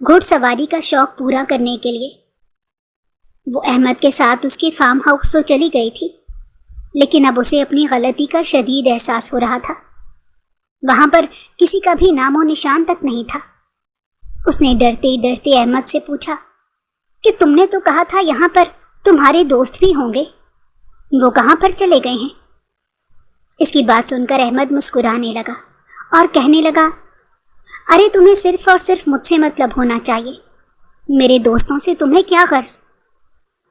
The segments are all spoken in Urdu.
گھڑ سواری کا شوق پورا کرنے کے لیے۔ وہ احمد کے ساتھ اس کے فارم ہاؤس تو چلی گئی تھی، لیکن اب اسے اپنی غلطی کا شدید احساس ہو رہا تھا۔ وہاں پر کسی کا بھی نام و نشان تک نہیں تھا۔ اس نے ڈرتے ڈرتے احمد سے پوچھا کہ تم نے تو کہا تھا یہاں پر تمہارے دوست بھی ہوں گے، وہ کہاں پر چلے گئے ہیں؟ اس کی بات سن کر احمد مسکرانے لگا اور کہنے لگا، ارے تمہیں صرف اور صرف مجھ سے مطلب ہونا چاہیے، میرے دوستوں سے تمہیں کیا غرض؟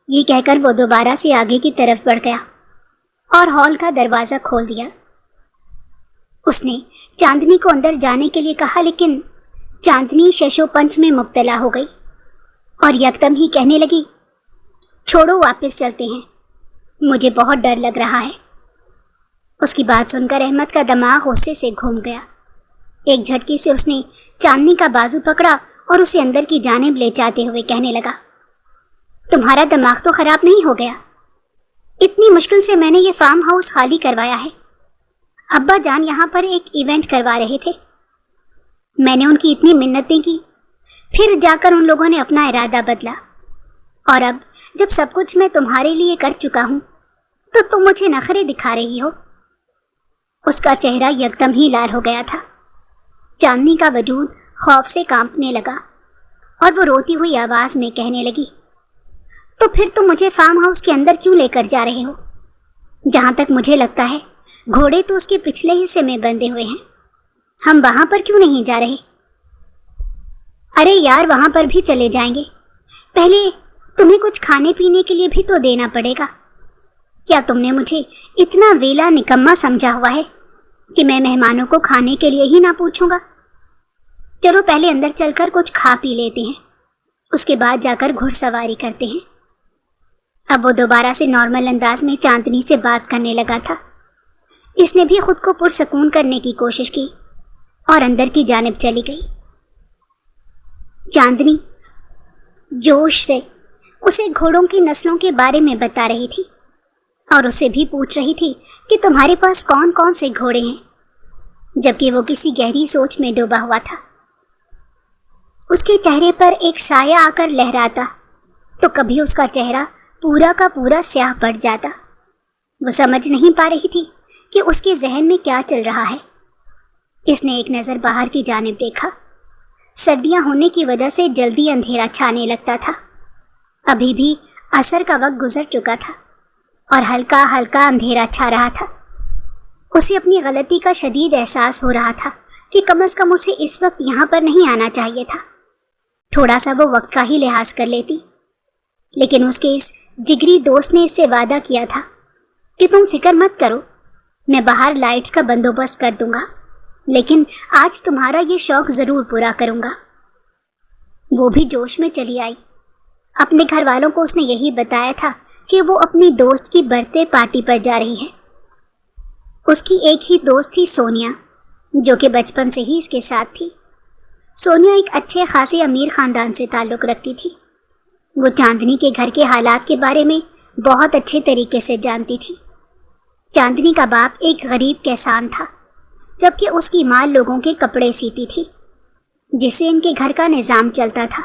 یہ کہہ کر وہ دوبارہ سے آگے کی طرف بڑھ گیا اور ہال کا دروازہ کھول دیا۔ اس نے چاندنی کو اندر جانے کے لیے کہا، لیکن چاندنی ششو پنچ میں مبتلا ہو گئی اور یکدم ہی کہنے لگی، چھوڑو واپس چلتے ہیں، مجھے بہت ڈر لگ رہا ہے۔ اس کی بات سن کر احمد کا دماغ غصے سے گھوم گیا۔ ایک جھٹکے سے اس نے چاندنی کا بازو پکڑا اور اسے اندر کی جانب لے جاتے ہوئے کہنے لگا، تمہارا دماغ تو خراب نہیں ہو گیا؟ اتنی مشکل سے میں نے یہ فارم ہاؤس خالی کروایا ہے۔ ابا جان یہاں پر ایک ایونٹ کروا رہے تھے، میں نے ان کی اتنی منتیں کی، پھر جا کر ان لوگوں نے اپنا ارادہ بدلا، اور اب جب سب کچھ میں تمہارے لیے کر چکا ہوں تو تم مجھے نخرے دکھا رہی ہو۔ اس کا چہرہ یکدم ہی لال ہو گیا تھا۔ چاندنی کا وجود خوف سے کانپنے لگا اور وہ روتی ہوئی آواز میں کہنے لگی، تو پھر تم مجھے فارم ہاؤس کے اندر کیوں لے کر جا رہے ہو؟ جہاں تک مجھے لگتا ہے گھوڑے تو اس کے پچھلے حصے میں بندھے ہوئے ہیں، ہم وہاں پر کیوں نہیں جا رہے؟ ارے یار وہاں پر بھی چلے جائیں گے، پہلے تمہیں کچھ کھانے پینے کے لیے بھی تو دینا پڑے گا۔ کیا تم نے مجھے اتنا ویلا نکما سمجھا ہوا ہے کہ میں مہمانوں کو کھانے کے لیے ہی نہ پوچھوں گا؟ چلو پہلے اندر چل کر کچھ کھا پی لیتے ہیں، اس کے بعد جا کر گھڑ سواری کرتے ہیں۔ اب وہ دوبارہ سے نارمل انداز میں چاندنی سے بات کرنے لگا تھا۔ اس نے بھی خود کو پرسکون کرنے کی کوشش کی اور اندر کی جانب چلی گئی۔ چاندنی جوش سے اسے گھوڑوں کی نسلوں کے بارے میں بتا رہی تھی اور اسے بھی پوچھ رہی تھی کہ تمہارے پاس کون کون سے گھوڑے ہیں، جبکہ وہ کسی گہری سوچ میں ڈوبا ہوا تھا۔ اس کے چہرے پر ایک سایہ آ کر لہراتا تو کبھی اس کا چہرہ پورا کا پورا سیاہ پڑ جاتا۔ وہ سمجھ نہیں پا رہی تھی کہ اس کے ذہن میں کیا چل رہا ہے۔ اس نے ایک نظر باہر کی جانب دیکھا۔ سردیاں ہونے کی وجہ سے جلدی اندھیرا چھانے لگتا تھا۔ ابھی بھی عصر کا وقت گزر چکا تھا اور ہلکا ہلکا اندھیرا چھا رہا تھا۔ اسے اپنی غلطی کا شدید احساس ہو رہا تھا کہ کم از کم اسے اس وقت یہاں پر نہیں آنا چاہیے تھا۔ تھوڑا سا وہ وقت کا ہی لحاظ کر لیتی، لیکن اس کے اس جگری دوست نے اس سے وعدہ کیا تھا کہ تم فکر مت کرو، میں باہر لائٹس کا بندوبست کر دوں گا، لیکن آج تمہارا یہ شوق ضرور پورا کروں گا۔ وہ بھی جوش میں چلی آئی۔ اپنے گھر والوں کو اس نے یہی بتایا تھا کہ وہ اپنی دوست کی برتھ ڈے پارٹی پر جا رہی ہے۔ اس کی ایک ہی دوست تھی سونیا، جو کہ بچپن سے ہی اس کے ساتھ تھی۔ سونیا ایک اچھے خاصے امیر خاندان سے تعلق رکھتی تھی۔ وہ چاندنی کے گھر کے حالات کے بارے میں بہت اچھے طریقے سے جانتی تھی۔ چاندنی کا باپ ایک غریب کسان تھا، جبکہ اس کی ماں لوگوں کے کپڑے سیتی تھی، جس سے ان کے گھر کا نظام چلتا تھا۔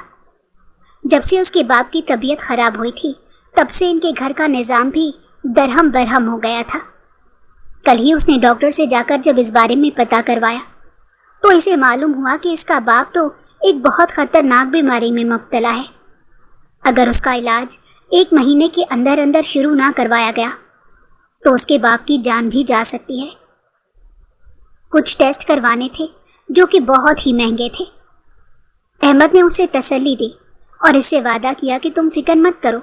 جب سے اس کے باپ کی طبیعت خراب ہوئی تھی، تب سے ان کے گھر کا نظام بھی درہم برہم ہو گیا تھا۔ کل ہی اس نے ڈاکٹر سے جا کر جب اس بارے میں پتہ کروایا تو اسے معلوم ہوا کہ اس کا باپ تو ایک بہت خطرناک بیماری میں مبتلا ہے۔ اگر اس کا علاج 1 مہینے کے اندر اندر شروع نہ کروایا گیا تو اس کے باپ کی جان بھی جا سکتی ہے۔ کچھ ٹیسٹ کروانے تھے جو کہ بہت ہی مہنگے تھے۔ احمد نے اسے تسلی دی اور اس سے وعدہ کیا کہ تم فکر مت کرو،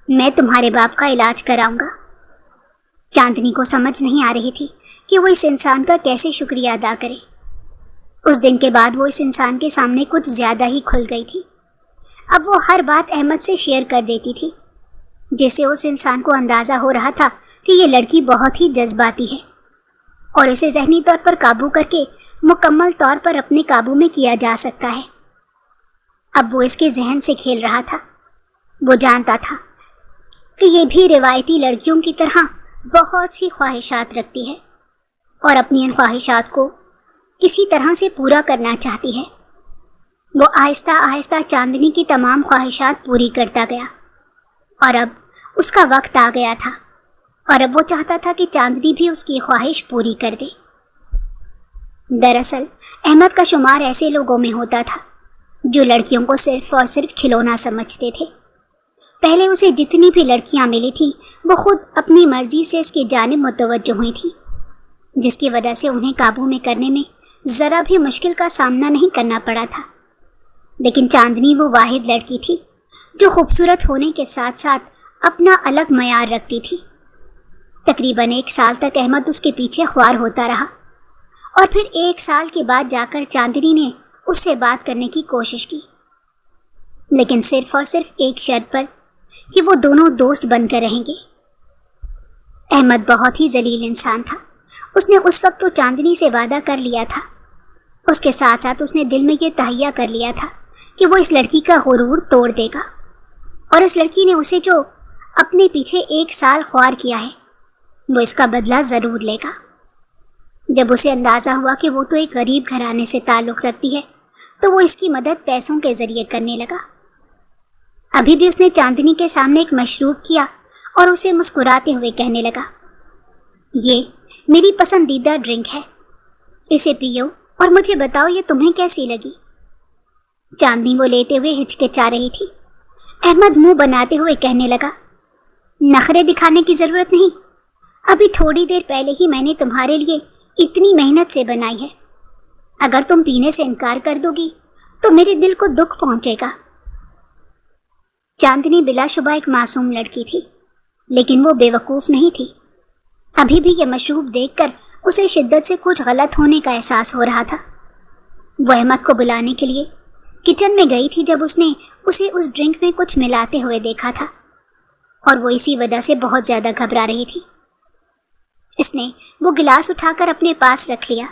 میں تمہارے باپ کا علاج کراؤں گا۔ چاندنی کو سمجھ نہیں آ رہی تھی کہ وہ اس انسان کا کیسے شکریہ ادا کرے۔ اس دن کے بعد وہ اس انسان کے سامنے کچھ زیادہ ہی کھل گئی تھی۔ اب وہ ہر بات احمد سے شیئر کر دیتی تھی، جس سے اس انسان کو اندازہ ہو رہا تھا کہ یہ لڑکی بہت ہی جذباتی ہے اور اسے ذہنی طور پر قابو کر کے مکمل طور پر اپنے قابو میں کیا جا سکتا ہے۔ اب وہ اس کے ذہن سے کھیل رہا تھا۔ وہ جانتا تھا کہ یہ بھی روایتی لڑکیوں کی طرح بہت سی خواہشات رکھتی ہے اور اپنی ان خواہشات کو کسی طرح سے پورا کرنا چاہتی ہے۔ وہ آہستہ آہستہ چاندنی کی تمام خواہشات پوری کرتا گیا، اور اب اس کا وقت آ گیا تھا، اور اب وہ چاہتا تھا کہ چاندنی بھی اس کی خواہش پوری کر دے۔ دراصل احمد کا شمار ایسے لوگوں میں ہوتا تھا جو لڑکیوں کو صرف اور صرف کھلونا سمجھتے تھے۔ پہلے اسے جتنی بھی لڑکیاں ملی تھیں وہ خود اپنی مرضی سے اس کی جانب متوجہ ہوئی تھیں، جس کی وجہ سے انہیں قابو میں کرنے میں ذرا بھی مشکل کا سامنا نہیں کرنا پڑا تھا۔ لیکن چاندنی وہ واحد لڑکی تھی جو خوبصورت ہونے کے ساتھ ساتھ اپنا الگ معیار رکھتی تھی۔ تقریباً 1 سال تک احمد اس کے پیچھے خوار ہوتا رہا، اور پھر 1 سال کے بعد جا کر چاندنی نے اس سے بات کرنے کی کوشش کی، لیکن صرف اور صرف ایک شرط پر کہ وہ دونوں دوست بن کر رہیں گے۔ احمد بہت ہی ذلیل انسان تھا۔ اس نے اس وقت تو چاندنی سے وعدہ کر لیا تھا، اس کے ساتھ ساتھ اس نے دل میں یہ تہیہ کر لیا تھا کہ وہ اس لڑکی کا غرور توڑ دے گا، اور اس لڑکی نے اسے جو اپنے پیچھے 1 سال خوار کیا ہے وہ اس کا بدلہ ضرور لے گا۔ جب اسے اندازہ ہوا کہ وہ تو ایک غریب گھرانے سے تعلق رکھتی ہے تو وہ اس کی مدد پیسوں کے ذریعے کرنے لگا۔ ابھی بھی اس نے چاندنی کے سامنے ایک مشروب کیا اور اسے مسکراتے ہوئے کہنے لگا، یہ میری پسندیدہ ڈرنک ہے، اسے پیو اور مجھے بتاؤ یہ تمہیں کیسی لگی۔ چاندنی وہ لیتے ہوئے ہچکچا رہی تھی۔ احمد منہ بناتے ہوئے کہنے لگا، نخرے دکھانے کی ضرورت نہیں، ابھی تھوڑی دیر پہلے ہی میں نے تمہارے لیے اتنی محنت سے بنائی ہے، اگر تم پینے سے انکار کر دو گی تو میرے دل کو دکھ پہنچے گا۔ چاندنی بلا شبہ ایک معصوم لڑکی تھی، لیکن وہ بے وقوف نہیں تھی۔ ابھی بھی یہ مشروب دیکھ کر اسے شدت سے کچھ غلط ہونے کا احساس ہو رہا تھا۔ وہ احمد کو بلانے کے لیے کچن میں گئی تھی جب اس نے اسے اس ڈرنک میں کچھ ملاتے ہوئے دیکھا تھا، اور وہ اسی وجہ سے بہت زیادہ گھبرا رہی تھی۔ اس نے وہ گلاس اٹھا کر اپنے پاس رکھ لیا۔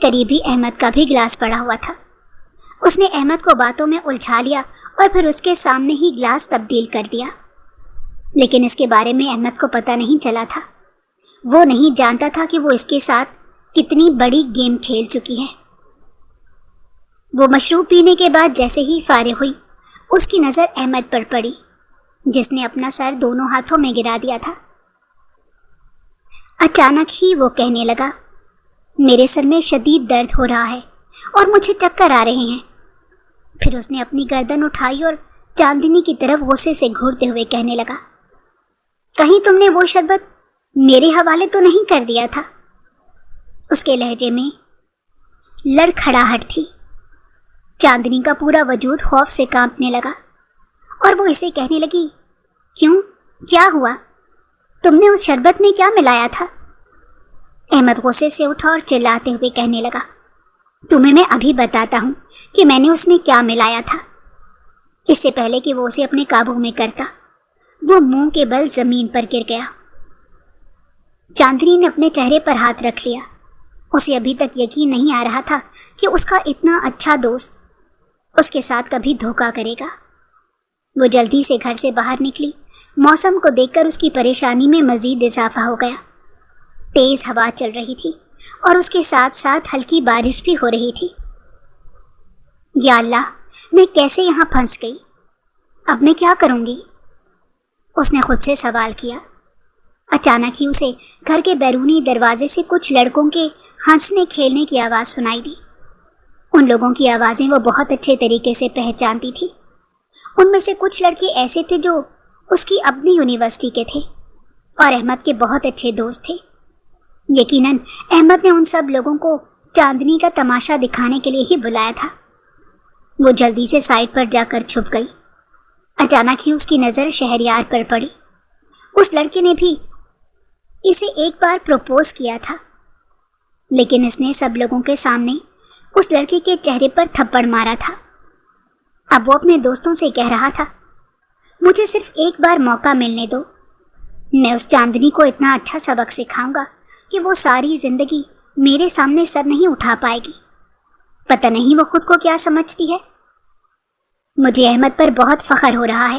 قریب ہی احمد کا بھی گلاس پڑا ہوا تھا۔ اس نے احمد کو باتوں میں الجھا لیا اور پھر اس کے سامنے ہی گلاس تبدیل کر دیا، لیکن اس کے بارے میں احمد کو پتہ نہیں چلا تھا۔ وہ نہیں جانتا تھا کہ وہ اس کے ساتھ کتنی بڑی گیم کھیل چکی ہے۔ وہ مشروب پینے کے بعد جیسے ہی فارغ ہوئی، اس کی نظر احمد پر پڑی، جس نے اپنا سر دونوں ہاتھوں میں گرا دیا تھا۔ اچانک ہی وہ کہنے لگا، میرے سر میں شدید درد ہو رہا ہے اور مجھے چکر آ رہے ہیں۔ پھر اس نے اپنی گردن اٹھائی اور چاندنی کی طرف غصے سے گھورتے ہوئے کہنے لگا، کہیں تم نے وہ شربت میرے حوالے تو نہیں کر دیا تھا؟ اس کے لہجے میں لڑکھڑاہٹ تھی۔ چاندنی کا پورا وجود خوف سے کانپنے لگا، اور وہ اسے کہنے لگی، کیوں؟ کیا ہوا؟ تم نے اس شربت میں کیا ملایا تھا؟ احمد غصے سے اٹھا اور چلاتے ہوئے کہنے لگا، تمہیں میں ابھی بتاتا ہوں کہ میں نے اس میں کیا ملایا تھا۔ اس سے پہلے کہ وہ اسے اپنے قابو میں کرتا، وہ منہ کے بل زمین پر گر گیا۔ چاندنی نے اپنے چہرے پر ہاتھ رکھ لیا۔ اسے ابھی تک یقین نہیں آ رہا تھا کہ اس کا اتنا اچھا دوست اس کے ساتھ کبھی دھوکہ کرے گا۔ وہ جلدی سے گھر سے باہر نکلی۔ موسم کو دیکھ کر اس کی پریشانی میں مزید اضافہ ہو گیا۔ تیز ہوا چل رہی تھی اور اس کے ساتھ ساتھ ہلکی بارش بھی ہو رہی تھی۔ یا اللہ، میں کیسے یہاں پھنس گئی؟ اب میں کیا کروں گی؟ اس نے خود سے سوال کیا۔ اچانک ہی اسے گھر کے بیرونی دروازے سے کچھ لڑکوں کے ہنسنے کھیلنے کی آواز سنائی دی۔ ان لوگوں کی آوازیں وہ بہت اچھے طریقے سے پہچانتی تھی۔ ان میں سے کچھ لڑکے ایسے تھے جو اس کی اپنی یونیورسٹی کے تھے اور احمد کے بہت اچھے دوست تھے۔ یقیناً احمد نے ان سب لوگوں کو چاندنی کا تماشا دکھانے کے لیے ہی بلایا تھا۔ وہ جلدی سے سائڈ پر جا کر چھپ گئی۔ اچانک ہی اس کی نظر شہریار پر پڑی۔ اس لڑکے نے بھی اسے ایک بار پروپوز کیا تھا، لیکن اس نے سب لوگوں کے سامنے اس لڑکے کے چہرے پر تھپڑ مارا تھا۔ اب وہ اپنے دوستوں سے کہہ رہا تھا، مجھے صرف ایک بار موقع ملنے دو، میں اس چاندنی کو اتنا اچھا سبق سکھاؤں گا کہ وہ ساری زندگی میرے سامنے سر نہیں اٹھا پائے گی۔ پتہ نہیں وہ خود کو کیا سمجھتی ہے۔ مجھے احمد پر بہت فخر ہو رہا ہے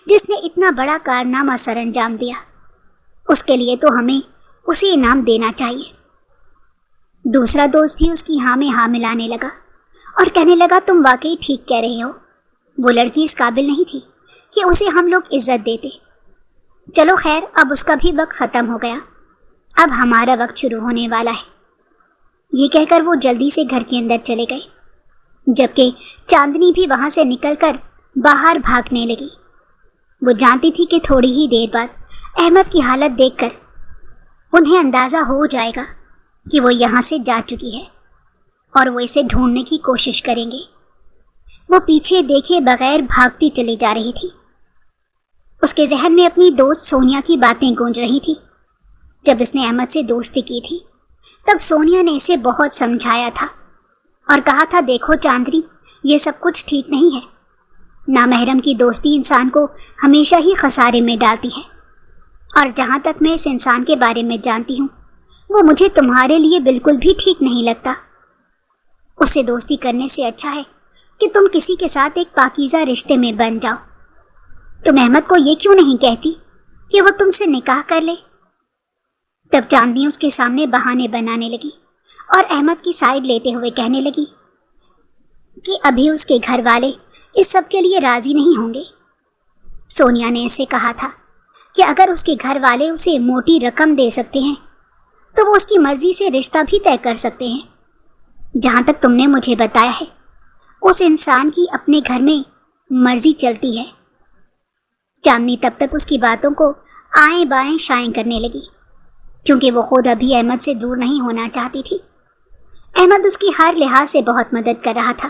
جس نے اتنا بڑا کارنامہ سر انجام دیا۔ اس کے لیے تو ہمیں اسے انعام دینا چاہیے۔ دوسرا دوست بھی اس کی ہاں میں ہاں ملانے لگا اور کہنے لگا تم واقعی ٹھیک کہہ رہے ہو، وہ لڑکی اس قابل نہیں تھی کہ اسے ہم لوگ عزت دیتے۔ چلو خیر، اب اس کا بھی وقت ختم ہو گیا، اب ہمارا وقت شروع ہونے والا ہے۔ یہ کہہ کر وہ جلدی سے گھر کے اندر چلے گئے، جبکہ چاندنی بھی وہاں سے نکل کر باہر بھاگنے لگی۔ وہ جانتی تھی کہ تھوڑی ہی دیر بعد احمد کی حالت دیکھ کر انہیں اندازہ ہو جائے گا کہ وہ یہاں سے جا چکی ہے اور وہ اسے ڈھونڈنے کی کوشش کریں گے۔ وہ پیچھے دیکھے بغیر بھاگتی چلی جا رہی تھی۔ اس کے ذہن میں اپنی دوست سونیا کی باتیں گونج رہی تھی۔ جب اس نے احمد سے دوستی کی تھی تب سونیا نے اسے بہت سمجھایا تھا اور کہا تھا دیکھو چاندنی، یہ سب کچھ ٹھیک نہیں ہے، نامحرم کی دوستی انسان کو ہمیشہ ہی خسارے میں ڈالتی ہے، اور جہاں تک میں اس انسان کے بارے میں جانتی ہوں وہ مجھے تمہارے لیے بالکل بھی ٹھیک نہیں لگتا۔ اس سے دوستی کرنے سے اچھا ہے کہ تم کسی کے ساتھ ایک پاکیزہ رشتے میں بن جاؤ۔ تم احمد کو یہ کیوں نہیں کہتی کہ وہ تم سے نکاح کر لے؟ تب چاندنی اس کے سامنے بہانے بنانے لگی اور احمد کی سائیڈ لیتے ہوئے کہنے لگی کہ ابھی اس کے گھر والے اس سب کے لیے راضی نہیں ہوں گے۔ سونیا نے اسے کہا تھا کہ اگر اس کے گھر والے اسے موٹی رقم دے سکتے ہیں تو وہ اس کی مرضی سے رشتہ بھی طے کر سکتے ہیں۔ جہاں تک تم نے مجھے بتایا ہے اس انسان کی اپنے گھر میں مرضی چلتی ہے۔ چاندنی تب تک اس کی باتوں کو آئیں بائیں شائیں کرنے لگی، کیونکہ وہ خود ابھی احمد سے دور نہیں ہونا چاہتی تھی۔ احمد اس کی ہر لحاظ سے بہت مدد کر رہا تھا۔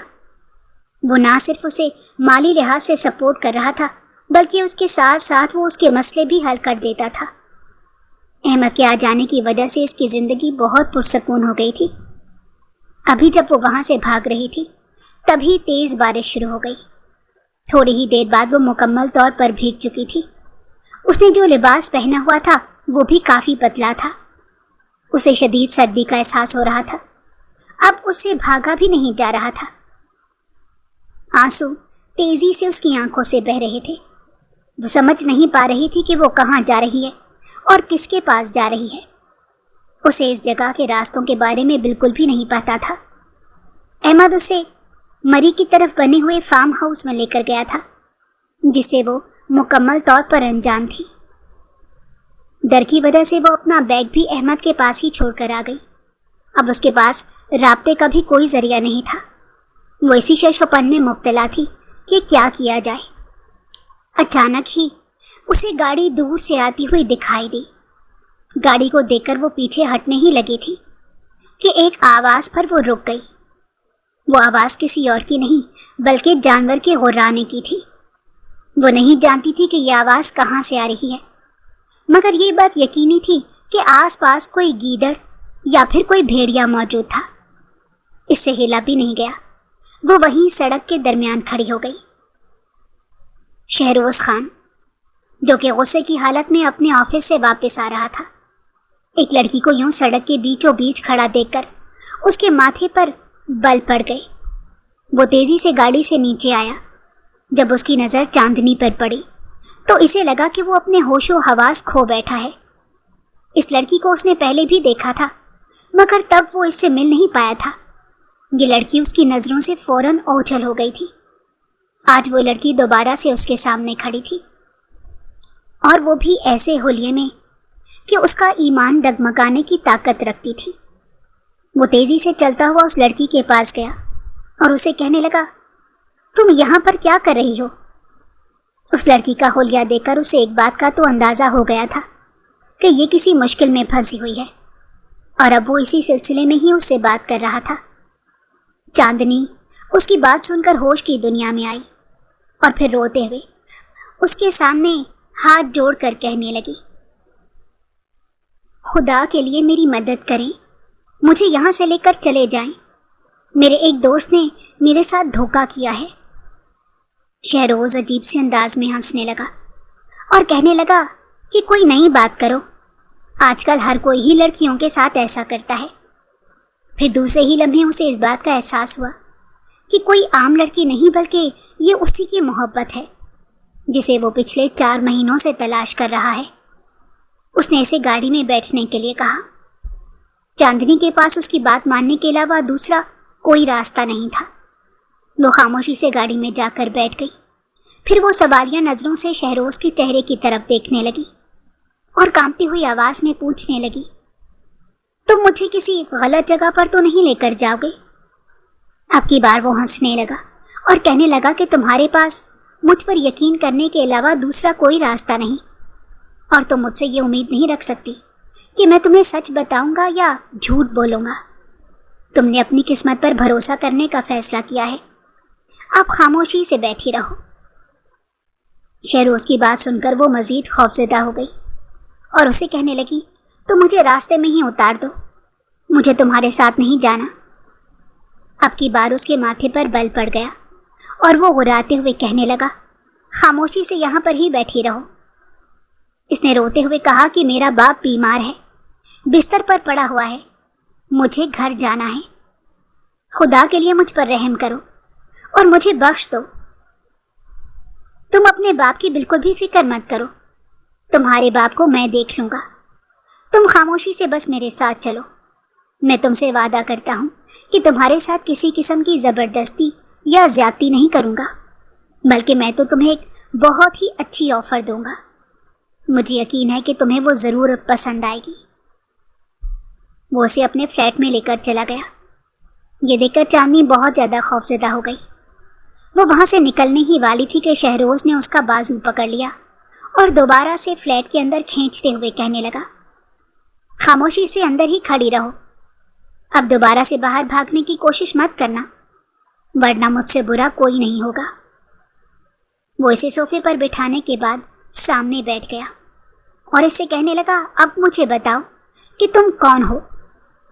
وہ نہ صرف اسے مالی لحاظ سے سپورٹ کر رہا تھا بلکہ اس کے ساتھ ساتھ وہ اس کے مسئلے بھی حل کر دیتا تھا۔ احمد کے آ جانے کی وجہ سے اس کی زندگی بہت پرسکون ہو گئی تھی۔ ابھی جب وہ وہاں سے بھاگ رہی تھی تبھی تیز بارش شروع ہو گئی۔ تھوڑی ہی دیر بعد وہ مکمل طور پر بھیگ چکی تھی۔ اس نے جو لباس پہنا ہوا تھا وہ بھی کافی پتلا تھا۔ اسے شدید سردی کا احساس ہو رہا تھا۔ اب اس سے بھاگا بھی نہیں جا رہا تھا۔ آنسو تیزی سے اس کی آنکھوں سے بہہ رہے تھے۔ وہ سمجھ نہیں پا رہی تھی کہ وہ کہاں جا رہی ہے اور کس کے پاس جا رہی ہے۔ اسے اس جگہ کے راستوں کے بارے میں بالکل بھی نہیں پتا تھا۔ احمد اسے مری کی طرف بنے ہوئے فارم ہاؤس میں لے کر گیا تھا جس سے وہ مکمل طور پر انجان تھی۔ ڈر کی وجہ سے وہ اپنا بیگ بھی احمد کے پاس ہی چھوڑ کر آ گئی۔ اب اس کے پاس رابطے کا بھی کوئی ذریعہ نہیں تھا۔ وہ اسی شش و پن میں مبتلا تھی کہ کیا کیا جائے۔ اچانک ہی اسے گاڑی دور سے آتی ہوئی دکھائی دی۔ گاڑی کو دیکھ کر وہ پیچھے ہٹنے ہی لگی تھی کہ ایک آواز پر وہ رک گئی۔ وہ آواز کسی اور کی نہیں بلکہ جانور کے غرانے کی تھی۔ وہ نہیں جانتی تھی کہ یہ آواز کہاں سے آ رہی ہے، مگر یہ بات یقینی تھی کہ آس پاس کوئی گیدڑ یا پھر کوئی بھیڑیا موجود تھا۔ اس سے ہلا بھی نہیں گیا۔ وہ وہیں سڑک کے درمیان کھڑی ہو گئی۔ شہروز خان جو کہ غصے کی حالت میں اپنے آفس سے واپس آ رہا تھا، ایک لڑکی کو یوں سڑک کے بیچوں بیچ کھڑا دیکھ کر اس کے ماتھے پر بل پڑ گئے۔ وہ تیزی سے گاڑی سے نیچے آیا۔ جب اس کی نظر چاندنی پر پڑی تو اسے لگا کہ وہ اپنے ہوش و حواس کھو بیٹھا ہے۔ اس لڑکی کو اس نے پہلے بھی دیکھا تھا مگر تب وہ اس سے مل نہیں پایا تھا۔ یہ لڑکی اس کی نظروں سے فوراً اوجھل ہو گئی تھی۔ آج وہ لڑکی دوبارہ سے اس کے سامنے کھڑی تھی، اور وہ بھی ایسے حلیے میں کہ اس کا ایمان ڈگمگانے کی طاقت رکھتی تھی۔ وہ تیزی سے چلتا ہوا اس لڑکی کے پاس گیا اور اسے کہنے لگا، تم یہاں پر کیا کر رہی ہو؟ اس لڑکی کا حلیہ دیکھ کر اسے ایک بات کا تو اندازہ ہو گیا تھا کہ یہ کسی مشکل میں پھنسی ہوئی ہے، اور اب وہ اسی سلسلے میں ہی اس سے بات کر رہا تھا۔ چاندنی اس کی بات سن کر ہوش کی دنیا میں آئی اور پھر روتے ہوئے اس کے سامنے ہاتھ جوڑ کر کہنے لگی، خدا کے لیے میری مدد کریں، مجھے یہاں سے لے کر چلے جائیں، میرے ایک دوست نے میرے ساتھ دھوکہ کیا ہے۔ شہروز عجیب سے انداز میں ہنسنے لگا اور کہنے لگا کہ کوئی نئی بات کرو، آج کل ہر کوئی ہی لڑکیوں کے ساتھ ایسا کرتا ہے۔ پھر دوسرے ہی لمحے اسے اس بات کا احساس ہوا کہ کوئی عام لڑکی نہیں بلکہ یہ اسی کی محبت ہے جسے وہ پچھلے 4 مہینوں سے تلاش کر رہا ہے۔ اس نے اسے گاڑی میں بیٹھنے کے لیے کہا۔ چاندنی کے پاس اس کی بات ماننے کے علاوہ دوسرا کوئی راستہ نہیں تھا۔ وہ خاموشی سے گاڑی میں جا کر بیٹھ گئی۔ پھر وہ سوالیہ نظروں سے شہروز کے چہرے کی طرف دیکھنے لگی اور کانپتی ہوئی آواز میں پوچھنے لگی، تم مجھے کسی غلط جگہ پر تو نہیں لے کر جاؤ گے؟ اب کی بار وہ ہنسنے لگا اور کہنے لگا کہ تمہارے پاس مجھ پر یقین کرنے کے علاوہ دوسرا کوئی راستہ نہیں، اور تم مجھ سے یہ امید نہیں رکھ سکتی کہ میں تمہیں سچ بتاؤں گا یا جھوٹ بولوں گا۔ تم نے اپنی قسمت پر بھروسہ کرنے کا فیصلہ کیا ہے، آپ خاموشی سے بیٹھی رہو۔ شہروز کی بات سن کر وہ مزید خوفزدہ ہو گئی اور اسے کہنے لگی، تو مجھے راستے میں ہی اتار دو، مجھے تمہارے ساتھ نہیں جانا۔ اب کی بار اس کے ماتھے پر بل پڑ گیا اور وہ غراتے ہوئے کہنے لگا، خاموشی سے یہاں پر ہی بیٹھی رہو۔ اس نے روتے ہوئے کہا کہ میرا باپ بیمار ہے، بستر پر پڑا ہوا ہے، مجھے گھر جانا ہے، خدا کے لیے مجھ پر رحم کرو اور مجھے بخش دو۔ تم اپنے باپ کی بالکل بھی فکر مت کرو، تمہارے باپ کو میں دیکھ لوں گا، تم خاموشی سے بس میرے ساتھ چلو۔ میں تم سے وعدہ کرتا ہوں کہ تمہارے ساتھ کسی قسم کی زبردستی یا زیادتی نہیں کروں گا، بلکہ میں تو تمہیں ایک بہت ہی اچھی آفر دوں گا، مجھے یقین ہے کہ تمہیں وہ ضرور پسند آئے گی۔ وہ اسے اپنے فلیٹ میں لے کر چلا گیا۔ یہ دیکھ کر چاندنی بہت زیادہ خوفزدہ ہو گئی۔ وہ وہاں سے نکلنے ہی والی تھی کہ شہروز نے اس کا بازو پکڑ لیا اور دوبارہ سے فلیٹ کے اندر کھینچتے ہوئے کہنے لگا، خاموشی سے اندر ہی کھڑی رہو، اب دوبارہ سے باہر بھاگنے کی کوشش مت کرنا، ورنہ مجھ سے برا کوئی نہیں ہوگا۔ وہ اسے صوفے پر بٹھانے کے بعد سامنے بیٹھ گیا اور اس سے کہنے لگا، اب مجھے بتاؤ کہ تم کون ہو،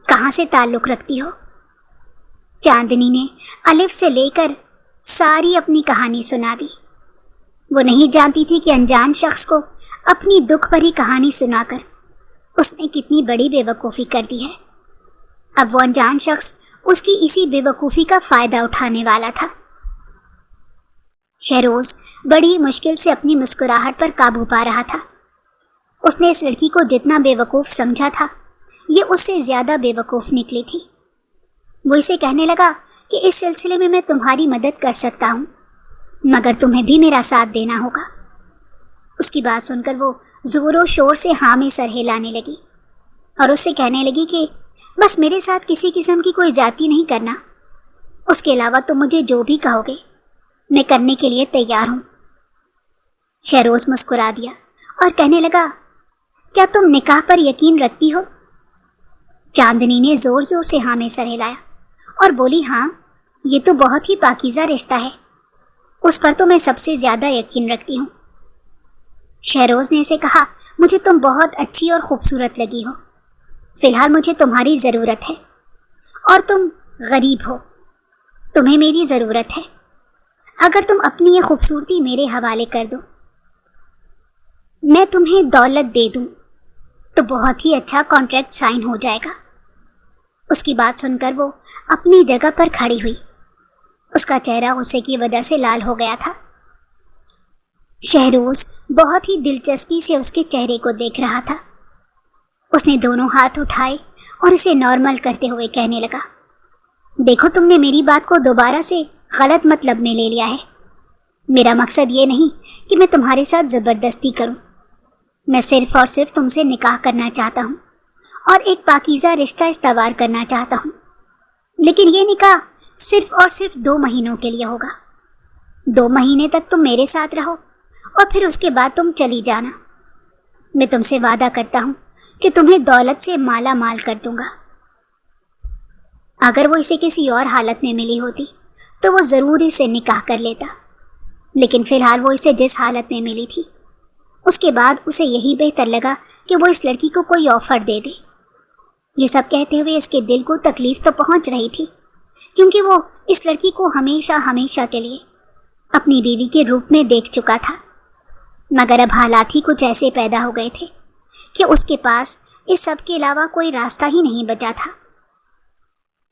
کہاں سے تعلق رکھتی ہو؟ چاندنی نے الف سے لے کر ساری اپنی کہانی سنا دی۔ وہ نہیں جانتی تھی کہ انجان شخص کو اپنی دکھ بھری کہانی سنا کر اس نے کتنی بڑی بے وقوفی کر دی ہے۔ اب وہ انجان شخص اس کی اسی بے وقوفی کا فائدہ اٹھانے والا تھا۔ شہروز بڑی مشکل سے اپنی مسکراہٹ پر قابو پا رہا تھا۔ اس نے اس لڑکی کو جتنا بے وقوف سمجھا تھا، یہ اس سے زیادہ بے وقوف نکلی تھی۔ وہ اسے کہنے لگا کہ اس سلسلے میں تمہاری مدد کر سکتا ہوں، مگر تمہیں بھی میرا ساتھ دینا ہوگا۔ اس کی بات سن کر وہ زور و شور سے ہاں میں سر ہلانے لگی اور اس سے کہنے لگی کہ بس میرے ساتھ کسی قسم کی کوئی زیادتی نہیں کرنا، اس کے علاوہ تم مجھے جو بھی کہو گے میں کرنے کے لیے تیار ہوں۔ شہروز مسکرا دیا اور کہنے لگا، کیا تم نکاح پر یقین رکھتی ہو؟ چاندنی نے زور زور سے ہاں میں سر ہلایا اور بولی، ہاں، یہ تو بہت ہی پاکیزہ رشتہ ہے، اس پر تو میں سب سے زیادہ یقین رکھتی ہوں۔ شہروز نے اسے کہا، مجھے تم بہت اچھی اور خوبصورت لگی ہو، فی الحال مجھے تمہاری ضرورت ہے، اور تم غریب ہو، تمہیں میری ضرورت ہے۔ اگر تم اپنی یہ خوبصورتی میرے حوالے کر دو، میں تمہیں دولت دے دوں، تو بہت ہی اچھا کانٹریکٹ سائن ہو جائے گا۔ اس کی بات سن کر وہ اپنی جگہ پر کھڑی ہوئی۔ اس کا چہرہ غصے کی وجہ سے لال ہو گیا تھا۔ شہروز بہت ہی دلچسپی سے اس کے چہرے کو دیکھ رہا تھا۔ اس نے دونوں ہاتھ اٹھائے اور اسے نارمل کرتے ہوئے کہنے لگا، دیکھو تم نے میری بات کو دوبارہ سے غلط مطلب میں لے لیا ہے۔ میرا مقصد یہ نہیں کہ میں تمہارے ساتھ زبردستی کروں، میں صرف اور صرف تم سے نکاح کرنا چاہتا ہوں اور ایک پاکیزہ رشتہ استوار کرنا چاہتا ہوں، لیکن یہ نکاح صرف اور صرف 2 مہینوں کے لیے ہوگا۔ 2 مہینے تک تم میرے ساتھ رہو اور پھر اس کے بعد تم چلی جانا۔ میں تم سے وعدہ کرتا ہوں کہ تمہیں دولت سے مالا مال کر دوں گا۔ اگر وہ اسے کسی اور حالت میں ملی ہوتی تو وہ ضرور اسے نکاح کر لیتا، لیکن فی الحال وہ اسے جس حالت میں ملی تھی، اس کے بعد اسے یہی بہتر لگا کہ وہ اس لڑکی کو کوئی آفر دے دے۔ یہ سب کہتے ہوئے اس کے دل کو تکلیف تو پہنچ رہی تھی، کیونکہ وہ اس لڑکی کو ہمیشہ ہمیشہ کے لیے اپنی بیوی کے روپ میں دیکھ چکا تھا، مگر اب حالات ہی کچھ ایسے پیدا ہو گئے تھے کہ اس کے پاس اس سب کے علاوہ کوئی راستہ ہی نہیں بچا تھا۔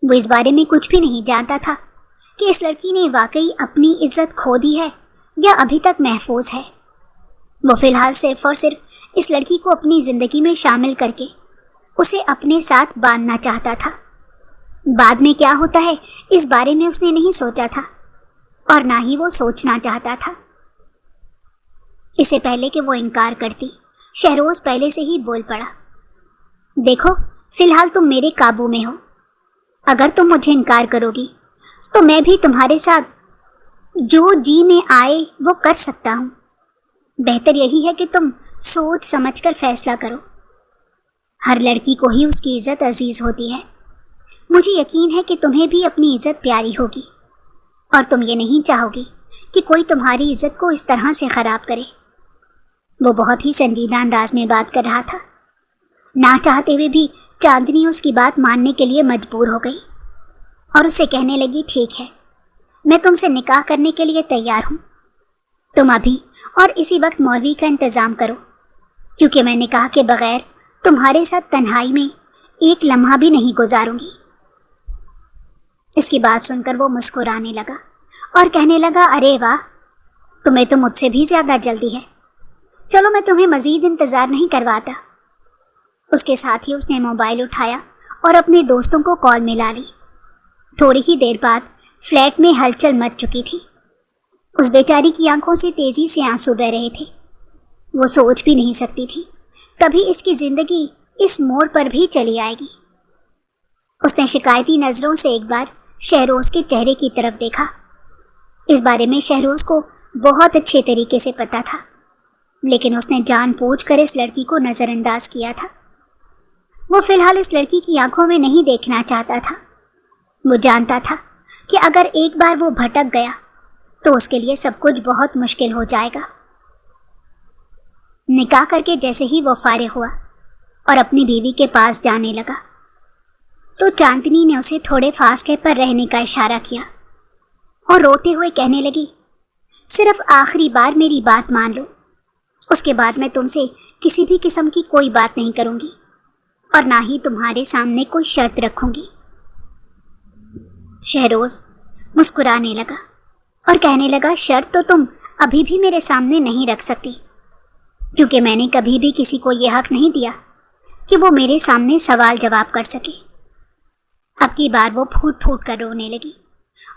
وہ اس بارے میں کچھ بھی نہیں جانتا تھا کہ اس لڑکی نے واقعی اپنی عزت کھو دی ہے یا ابھی تک محفوظ ہے۔ وہ فی الحال صرف اور صرف اس لڑکی کو اپنی زندگی میں شامل کر کے اسے اپنے ساتھ باندھنا چاہتا تھا۔ بعد میں کیا ہوتا ہے اس بارے میں اس نے نہیں سوچا تھا، اور نہ ہی وہ سوچنا چاہتا تھا۔ اس سے پہلے کہ وہ انکار کرتی، شہروز پہلے سے ہی بول پڑا، دیکھو فی الحال تم میرے قابو میں ہو، اگر تم مجھے انکار کرو گی تو میں بھی تمہارے ساتھ جو جی میں آئے وہ کر سکتا ہوں۔ بہتر یہی ہے کہ تم سوچ سمجھ کر فیصلہ کرو۔ ہر لڑکی کو ہی اس کی عزت عزیز ہوتی ہے، مجھے یقین ہے کہ تمہیں بھی اپنی عزت پیاری ہوگی، اور تم یہ نہیں چاہو گی کہ کوئی تمہاری عزت کو اس طرح سے خراب کرے۔ وہ بہت ہی سنجیدہ انداز میں بات کر رہا تھا، نہ چاہتے ہوئے بھی چاندنی اس کی بات ماننے کے لیے مجبور ہو گئی اور اسے کہنے لگی، ٹھیک ہے، میں تم سے نکاح کرنے کے لیے تیار ہوں، تم ابھی اور اسی وقت مولوی کا انتظام کرو، کیونکہ میں نکاح کے بغیر تمہارے ساتھ تنہائی میں ایک لمحہ بھی نہیں گزاروں گی۔ اس کی بات سن کر وہ مسکرانے لگا اور کہنے لگا، ارے واہ، تمہیں تو مجھ سے بھی زیادہ جلدی ہے، چلو میں تمہیں مزید انتظار نہیں کرواتا۔ اس کے ساتھ ہی اس نے موبائل اٹھایا اور اپنے دوستوں کو کال ملا لی۔ تھوڑی ہی دیر بعد فلیٹ میں ہلچل مچ چکی تھی۔ اس بیچاری کی آنکھوں سے تیزی سے آنسو بہہ رہے تھے۔ وہ سوچ بھی نہیں سکتی تھی کبھی اس کی زندگی اس موڑ پر بھی چلی آئے گی۔ اس نے شکایتی نظروں سے ایک بار شہروز کے چہرے کی طرف دیکھا۔ اس بارے میں شہروز کو بہت اچھے طریقے سے پتا تھا، لیکن اس نے جان بوجھ کر اس لڑکی کو نظر انداز کیا تھا۔ وہ فی الحال اس لڑکی کی آنکھوں میں نہیں دیکھنا چاہتا تھا۔ وہ جانتا تھا کہ اگر ایک بار وہ بھٹک گیا تو اس کے لیے سب کچھ بہت مشکل ہو جائے گا۔ نکاح کر کے جیسے ہی وہ فارغ ہوا اور اپنی بیوی کے پاس جانے لگا تو چاندنی نے اسے تھوڑے فاصلے پر رہنے کا اشارہ کیا اور روتے ہوئے کہنے لگی، صرف آخری بار میری بات مان لو، اس کے بعد میں تم سے کسی بھی قسم کی کوئی بات نہیں کروں گی اور نہ ہی تمہارے سامنے کوئی شرط رکھوں گی۔ شہروز مسکرانے لگا اور کہنے لگا، شرط تو تم ابھی بھی میرے سامنے نہیں رکھ سکتی، کیونکہ میں نے کبھی بھی کسی کو یہ حق نہیں دیا کہ وہ میرے سامنے سوال جواب کر سکے۔ اب کی بار وہ پھوٹ پھوٹ کر رونے لگی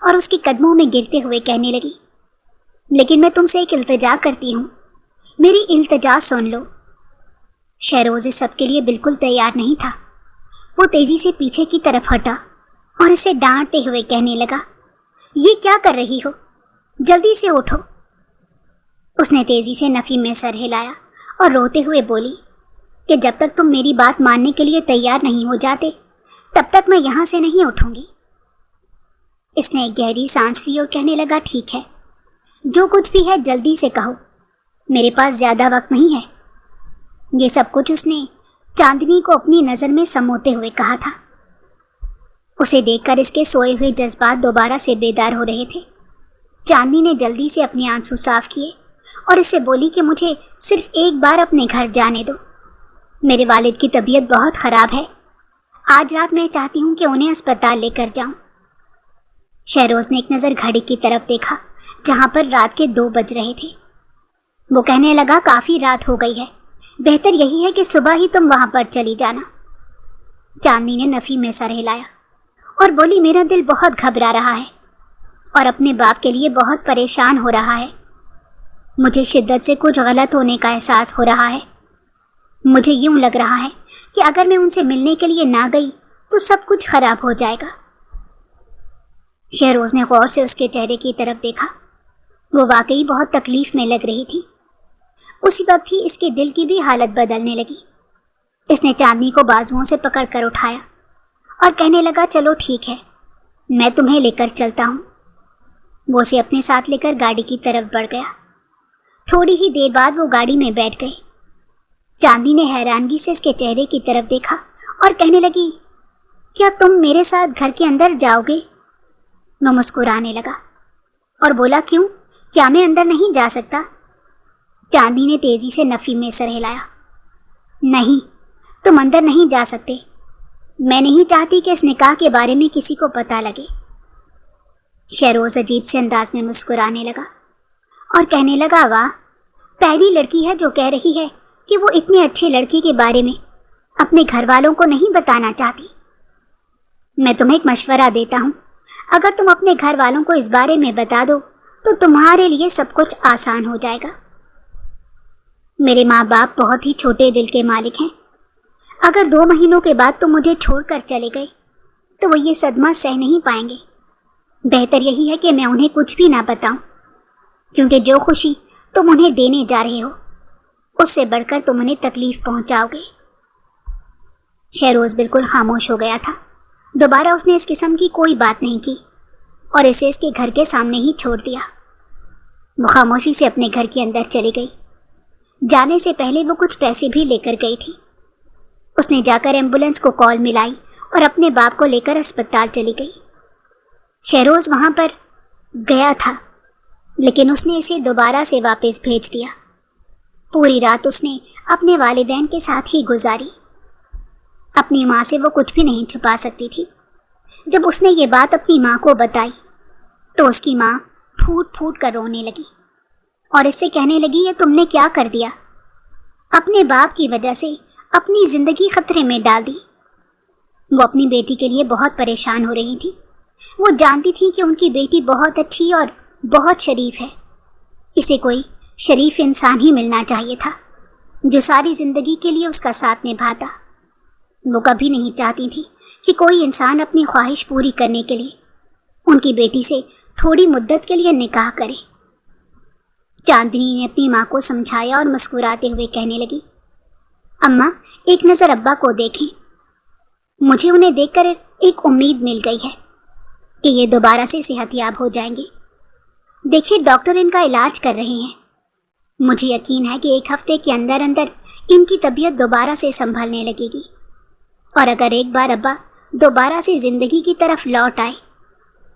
اور اس کے قدموں میں گرتے ہوئے کہنے لگی، لیکن میں تم سے ایک التجا کرتی ہوں، میری التجا سن لو۔ شہروز اس سب کے لیے بالکل تیار نہیں تھا۔ وہ تیزی سے پیچھے کی طرف ہٹا اور اسے ڈانٹتے ہوئے کہنے لگا، یہ کیا کر رہی ہو، جلدی سے اٹھو۔ اس نے تیزی سے نفی میں سر ہلایا اور روتے ہوئے بولی کہ جب تک تم میری بات ماننے کے لیے تیار نہیں ہو جاتے تب تک میں یہاں سے نہیں اٹھوں گی۔ اس نے ایک گہری سانس لی اور کہنے لگا، ٹھیک ہے، جو کچھ بھی ہے جلدی سے کہو، میرے پاس زیادہ وقت نہیں ہے۔ یہ سب کچھ اس نے چاندنی کو اپنی نظر میں سموتے ہوئے کہا تھا۔ اسے دیکھ کر اس کے سوئے ہوئے جذبات دوبارہ سے بیدار ہو رہے تھے۔ چاندنی نے جلدی سے اپنے آنسو صاف کیے اور اس سے بولی کہ مجھے صرف ایک بار اپنے گھر جانے دو، میرے والد کی طبیعت بہت خراب ہے، آج رات میں چاہتی ہوں کہ انہیں اسپتال لے کر جاؤں۔ شہروز نے ایک نظر گھڑی کی طرف دیکھا جہاں پر رات کے 2 بج رہے تھے۔ وہ کہنے لگا، کافی رات ہو گئی ہے، بہتر یہی ہے کہ صبح ہی تم وہاں پر چلی جانا۔ چاندنی نے نفی میں سر ہلایا اور بولی، میرا دل بہت گھبرا رہا ہے اور اپنے باپ کے لیے بہت پریشان ہو رہا ہے۔ مجھے شدت سے کچھ غلط ہونے کا احساس ہو رہا ہے۔ مجھے یوں لگ رہا ہے کہ اگر میں ان سے ملنے کے لیے نہ گئی تو سب کچھ خراب ہو جائے گا۔ شہروز نے غور سے اس کے چہرے کی طرف دیکھا۔ وہ واقعی بہت تکلیف میں لگ رہی تھی۔ اسی وقت ہی اس کے دل کی بھی حالت بدلنے لگی۔ اس نے چاندنی کو بازوؤں سے پکڑ کر اٹھایا اور کہنے لگا، چلو ٹھیک ہے، میں تمہیں لے کر چلتا ہوں۔ وہ اسے اپنے ساتھ لے کر گاڑی کی طرف بڑھ گیا۔ تھوڑی ہی دیر بعد وہ گاڑی میں بیٹھ گئے۔ چاندنی نے حیرانگی سے اس کے چہرے کی طرف دیکھا اور کہنے لگی، کیا تم میرے ساتھ گھر کے اندر جاؤ گے؟ وہ مسکرانے لگا اور بولا، کیوں، کیا میں اندر نہیں جا سکتا؟ چاندنی نے تیزی سے نفی میں سر ہلایا۔ نہیں، تم اندر نہیں جا سکتے، میں نہیں چاہتی کہ اس نکاح کے بارے میں کسی کو پتہ لگے۔ شہروز عجیب سے انداز میں مسکرانے لگا اور کہنے لگا، واہ، پہلی لڑکی ہے جو کہہ رہی ہے کہ وہ اتنے اچھے لڑکی کے بارے میں اپنے گھر والوں کو نہیں بتانا چاہتی۔ میں تمہیں ایک مشورہ دیتا ہوں، اگر تم اپنے گھر والوں کو اس بارے میں بتا دو تو تمہارے لیے سب کچھ آسان ہو جائے گا۔ میرے ماں باپ بہت ہی چھوٹے دل کے مالک ہیں۔ اگر 2 مہینوں کے بعد تم مجھے چھوڑ کر چلے گئے تو وہ یہ صدمہ سہ نہیں پائیں گے۔ بہتر یہی ہے کہ میں انہیں کچھ بھی نہ بتاؤں، کیونکہ جو خوشی تم انہیں دینے جا رہے ہو اس سے بڑھ کر تم انہیں تکلیف پہنچاؤ گے۔ شہروز بالکل خاموش ہو گیا تھا۔ دوبارہ اس نے اس قسم کی کوئی بات نہیں کی اور اسے اس کے گھر کے سامنے ہی چھوڑ دیا۔ وہ خاموشی سے اپنے گھر کے اندر چلی گئی۔ جانے سے پہلے وہ کچھ پیسے بھی لے کر گئی تھی۔ اس نے جا کر ایمبولینس کو کال ملائی اور اپنے باپ کو لے کر اسپتال چلی گئی۔ شہروز وہاں پر گیا تھا، لیکن اس نے اسے دوبارہ سے واپس بھیج دیا۔ پوری رات اس نے اپنے والدین کے ساتھ ہی گزاری۔ اپنی ماں سے وہ کچھ بھی نہیں چھپا سکتی تھی۔ جب اس نے یہ بات اپنی ماں کو بتائی تو اس کی ماں پھوٹ پھوٹ کر رونے لگی اور اس سے کہنے لگی، یہ تم نے کیا کر دیا؟ اپنے باپ کی وجہ سے اپنی زندگی خطرے میں ڈال دی۔ وہ اپنی بیٹی کے لیے بہت پریشان ہو رہی تھی۔ وہ جانتی تھی کہ ان کی بیٹی بہت اچھی اور بہت شریف ہے۔ اسے کوئی شریف انسان ہی ملنا چاہیے تھا جو ساری زندگی کے لیے اس کا ساتھ نبھاتا۔ وہ کبھی نہیں چاہتی تھی کہ کوئی انسان اپنی خواہش پوری کرنے کے لیے ان کی بیٹی سے تھوڑی مدت کے لیے نکاح کرے۔ چاندنی نے اپنی ماں کو سمجھایا اور مسکراتے ہوئے کہنے لگی، اماں ایک نظر ابا کو دیکھیں۔ مجھے انہیں دیکھ کر ایک امید مل گئی ہے کہ یہ دوبارہ سے صحت یاب ہو جائیں گے۔ دیکھیے ڈاکٹر ان کا علاج کر رہے ہیں۔ مجھے یقین ہے کہ 1 ہفتے کے اندر اندر ان کی طبیعت دوبارہ سے سنبھلنے لگے گی، اور اگر ایک بار ابا دوبارہ سے زندگی کی طرف لوٹ آئے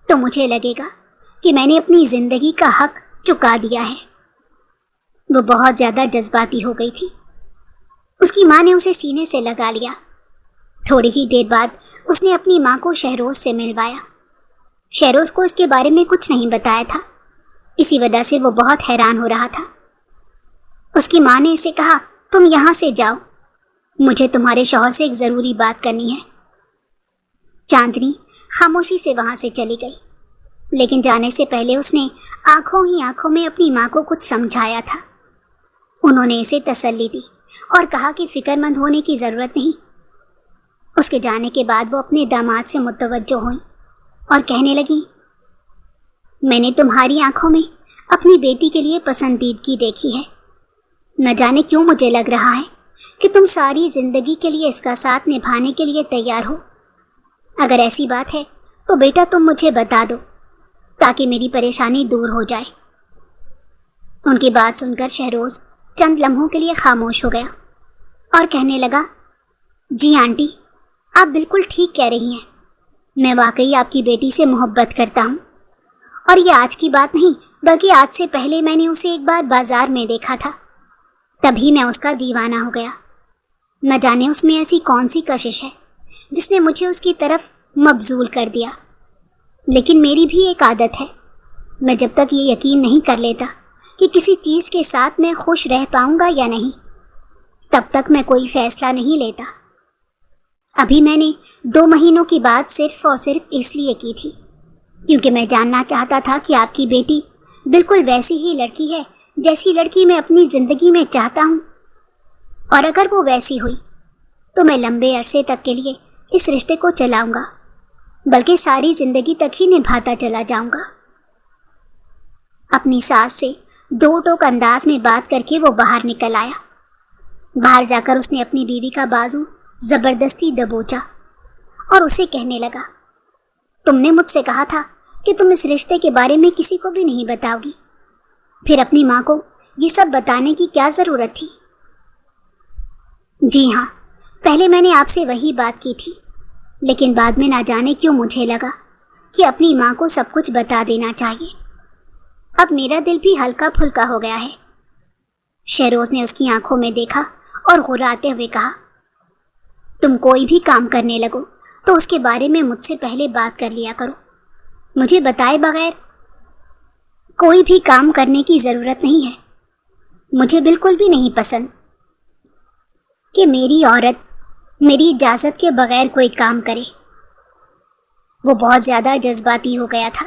تو مجھے لگے گا کہ میں نے اپنی زندگی کا حق چکا دیا ہے۔ وہ بہت زیادہ جذباتی ہو گئی تھی۔ اس کی ماں نے اسے سینے سے لگا لیا۔ تھوڑی ہی دیر بعد اس نے اپنی ماں کو شہروز سے ملوایا۔ شہروز کو اس کے بارے میں کچھ نہیں بتایا تھا، اسی وجہ سے وہ بہت حیران ہو رہا تھا۔ اس کی ماں نے اسے کہا، تم یہاں سے جاؤ، مجھے تمہارے شوہر سے ایک ضروری بات کرنی ہے۔ چاندنی خاموشی سے وہاں سے چلی گئی، لیکن جانے سے پہلے اس نے آنکھوں ہی آنکھوں میں اپنی ماں کو کچھ سمجھایا تھا۔ انہوں نے اسے تسلی دی اور کہا کہ فکر مند ہونے کی ضرورت نہیں۔ اس کے جانے کے بعد وہ اپنے داماد سے متوجہ ہوئیں اور کہنے لگی، میں نے تمہاری آنکھوں میں اپنی بیٹی کے لیے پسندیدگی دیکھی ہے۔ نہ جانے کیوں مجھے لگ رہا ہے کہ تم ساری زندگی کے لیے اس کا ساتھ نبھانے کے لیے تیار ہو۔ اگر ایسی بات ہے تو بیٹا تم مجھے بتا دو تاکہ میری پریشانی دور ہو جائے۔ ان کی بات سن کر شہروز چند لمحوں کے لیے خاموش ہو گیا اور کہنے لگا، جی آنٹی آپ بالکل ٹھیک کہہ رہی ہیں، میں واقعی آپ کی بیٹی سے محبت کرتا ہوں، اور یہ آج کی بات نہیں بلکہ آج سے پہلے میں نے اسے ایک بار بازار میں دیکھا تھا، تبھی میں اس کا دیوانہ ہو گیا۔ نہ جانے اس میں ایسی کون سی کشش ہے جس نے مجھے اس کی طرف مبذول کر دیا۔ لیکن میری بھی ایک عادت ہے، میں جب تک یہ یقین نہیں کر لیتا کہ کسی چیز کے ساتھ میں خوش رہ پاؤں گا یا نہیں، تب تک میں کوئی فیصلہ نہیں لیتا۔ ابھی میں نے 2 مہینوں کی بات صرف اور صرف اس لیے کی تھی کیونکہ میں جاننا چاہتا تھا کہ آپ کی بیٹی بالکل ویسی ہی لڑکی ہے جیسی لڑکی میں اپنی زندگی میں چاہتا ہوں، اور اگر وہ ویسی ہوئی تو میں لمبے عرصے تک کے لیے اس رشتے کو چلاؤں گا، بلکہ ساری زندگی تک ہی نبھاتا چلا جاؤں گا۔ اپنی ساس سے 2 ٹوک انداز میں بات کر کے وہ باہر نکل آیا۔ باہر جا کر اس نے اپنی بیوی کا بازو زبردستی دبوچا اور اسے کہنے لگا، تم نے مجھ سے کہا تھا کہ تم اس رشتے کے بارے میں کسی کو بھی نہیں بتاؤ گی، پھر اپنی ماں کو یہ سب بتانے کی کیا ضرورت تھی؟ جی ہاں، پہلے میں نے آپ سے وہی بات کی تھی، لیکن بعد میں نہ جانے کیوں مجھے لگا کہ اپنی ماں کو سب کچھ بتا دینا چاہیے۔ اب میرا دل بھی ہلکا پھلکا ہو گیا ہے۔ شہروز نے اس کی آنکھوں میں دیکھا اور غراتے ہوئے کہا، تم کوئی بھی کام کرنے لگو تو اس کے بارے میں مجھ سے پہلے بات کر لیا کرو، مجھے بتائے بغیر کوئی بھی کام کرنے کی ضرورت نہیں ہے۔ مجھے بالکل بھی نہیں پسند کہ میری عورت میری اجازت کے بغیر کوئی کام کرے۔ وہ بہت زیادہ جذباتی ہو گیا تھا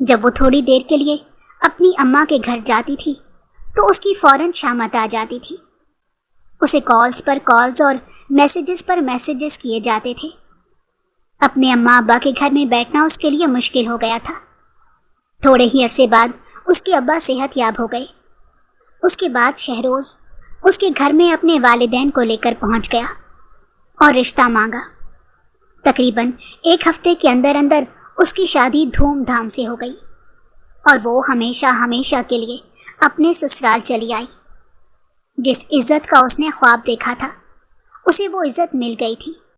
جب وہ تھوڑی دیر کے لیے اپنی اماں کے گھر جاتی تھی تو اس کی فوراً شامت آ جاتی تھی۔ اسے کالز پر کالز اور میسیجز پر میسیجز کیے جاتے تھے۔ اپنے اماں ابا کے گھر میں بیٹھنا اس کے لیے مشکل ہو گیا تھا۔ تھوڑے ہی عرصے بعد اس کے ابا صحت یاب ہو گئے۔ اس کے بعد شہروز اس کے گھر میں اپنے والدین کو لے کر پہنچ گیا اور رشتہ مانگا۔ تقریباً 1 ہفتے کے اندر اندر اس کی شادی دھوم دھام سے ہو گئی اور وہ ہمیشہ ہمیشہ کے لیے اپنے سسرال چلی آئی۔ جس عزت کا اس نے خواب دیکھا تھا اسے وہ عزت مل گئی تھی۔